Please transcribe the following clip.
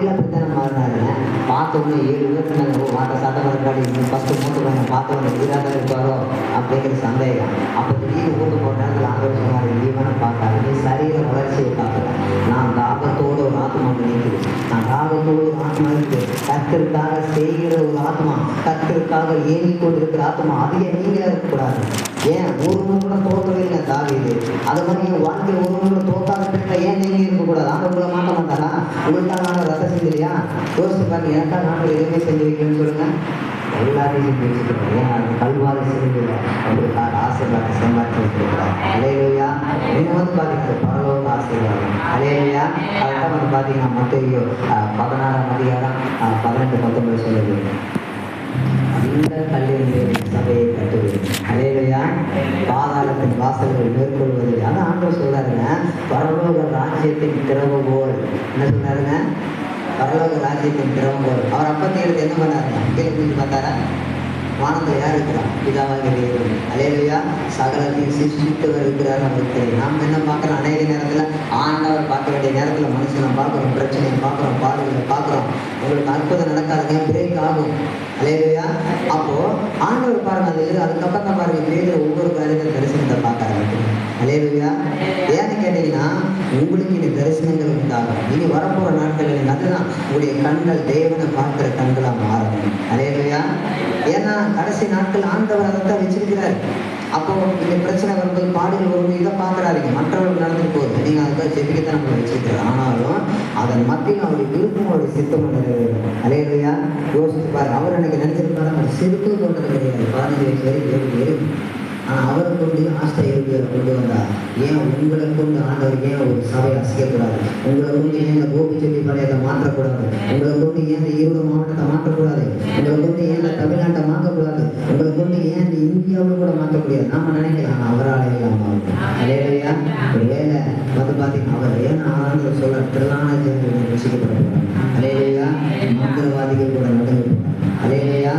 சபையில் அப்படித்தானே மாறினாருங்க. பார்த்தவொன்னே 7 உயர்த்தினாங்க. வாட்ட சாட்டம் இருக்காடி ஃபஸ்ட்டு மூட்டு பண்ண பார்த்தவொன்னே வீராக இருப்பாரோ அப்படிங்கிற சந்தேகம். அப்போ திடீர்னு ஊட்டு போகிற நேரத்தில் ஆண்டவர் சொன்னார், இவனை பார்க்காது, நீ சரீர வளர்ச்சியை பார்க்கல, நான் தாகத்தோடு ஒரு ஆத்மா நினைக்குது, நான் தாகத்தோடு ஒரு ஆத்மா இருக்குது, கர்த்தருக்காக செய்கிற ஒரு ஆத்மா, கர்த்தருக்காக ஏங்கிக்கொண்டிருக்கிற ஆத்மா, அதிக நீங்களே இருக்கக்கூடாது. ஏன் ஒரு கூட தோற்றவே இல்லை தாவீது. அது மாதிரி என் வாழ்க்கை ஒரு கூட தோத்தாத பெண்ணை ஏன் நீங்க இருக்கக்கூடாது? ஆண்டவங்களை மாட்ட மாட்டாரா? உங்களுக்காக நான் ரத்தம் செஞ்சிலையா? யோசிச்சு பாருங்க, எனக்காக நாங்கள் எதுவுமே செஞ்சு வைக்கணும்னு சொல்லுங்க. எல்லாரையும் செஞ்சு வச்சுக்கிறோம். ஏன் அது கல்வாரி செஞ்சில்லை, அவங்களுக்காக ஆசீர்வாதம் சம்பாதிச்சு வச்சிருக்கிறார். அலேலுயா. இன்னும் வந்து பார்த்தீங்கன்னா பரலோக ஆசீர்வாதம். அலேலுயா. அதுதான் வந்து பார்த்தீங்கன்னா மத்தேயு 16ஆம் அதிகாரம் 18-19 சொல்லுது. இந்த கல்லின் சபையை கட்டுவது. அலேலுயா. பாதாளத்தின் வாசல்கள் மேற்கொள்வது. அதான் ஆண்டவர் சொல்றாருங்க, பரலோக ராஜ்யத்தின் திறவுகோல். என்ன சொன்னாருங்க? பரலோக ராஜ்யத்தின் திறவுகோல். அவர் அப்பத்தை எடுத்து என்ன பண்ணாருங்க? கீழே குதிச்சு பார்த்தாரா? வானத்தில் யார் இருக்கிறார்? பிதாவாகிய தேவன். அலேலுயா. சகலத்தையும் சிருஷ்டித்தவர் இருக்கிறார். நமக்கு தெரியும். நாம் என்ன பார்க்குறோம்? அநேக நேரத்தில் ஆண்டவர் பார்க்க வேண்டிய நேரத்தில் மனுஷனை பார்க்குறோம், பிரச்சனையை பார்க்குறோம், பாடுகளை பார்க்குறோம். உங்களுக்கு அற்புதம் நடக்காதுங்க, பிரேக் ஆகும். அலேலுயா. அப்போ ஆண்டவர் பாருங்க, அதுக்கப்புறம் தான் பாருங்க பேர் ஒவ்வொரு காரியத்தையும் தரிசனத்தை பார்க்க ஆரம்பிக்கிறோம். அலேலுயா. ஏன்னு கேட்டீங்கன்னா, உங்களுக்கு இனி தரிசனங்கள் உண்டாகும். இனி வரப்போகிற நாட்களில் அதுதான் உங்களுடைய கண்கள் தேவனை பார்க்குற கண்களாக மாறணும். அலேலுயா. ஏன்னா கடைசி நாட்கள் ஆண்டவர் அதைத்தான் வச்சிருக்கிறார். அப்போ இந்த பிரச்சனை வரும்போது, பாடுகள் வரும்போது இதை பார்க்குறாருங்க. மற்றவர்கள் நடந்துட்டு போகுது, நீங்கள் அதுக்காக ஜெபிக்கத்தான் நம்மளை வச்சிருக்கிறார். ஆனாலும் அதன் மத்தியில் அவருடைய விருப்பம், அவருடைய சித்தம் நிறைவேறும். அலேலுயா. யோசிச்சு பாருங்க, அவர் எனக்கு நினைச்சிருப்பாரு, அவர் சிறுத்து கொண்டது கிடையாது. 15 வயசு வரைக்கும் இருக்கு. ஆனால் அவரை கொண்டு ஆஸ்திரேலியா கொண்டு வந்தார். ஏன் உங்களை கொண்டு ஆண்டவர் ஏன் ஒரு சபையை அசைக்கக்கூடாது? உங்களை கொண்டு ஏன் இந்த கோபிச்செல்வி படையத்தை மாற்றக்கூடாது? உங்களை கொண்டு ஏன் இந்த ஈரோடு மாவட்டத்தை மாற்றக்கூடாது? உங்களை கொண்டு ஏன் இந்த தமிழ்நாட்டை மாற்றக்கூடாது? உங்களை கொண்டு ஏன் இந்த இந்தியாவில் கூட மாற்ற முடியாது? நாம நினைக்கலாம், ஆனால் அவரால் இல்லாமல் அலேலையா. ஒரு வேலை வந்து பார்த்தீங்கன்னா அவர் ஏன் ஆனந்த சொல்ல திரளான ஜனங்கள் ரசிக்கப்பட போகிறாங்க. அலேலையா. மந்திரவாதிகள் கூட நடந்து போகிறாங்க. அலேலையா.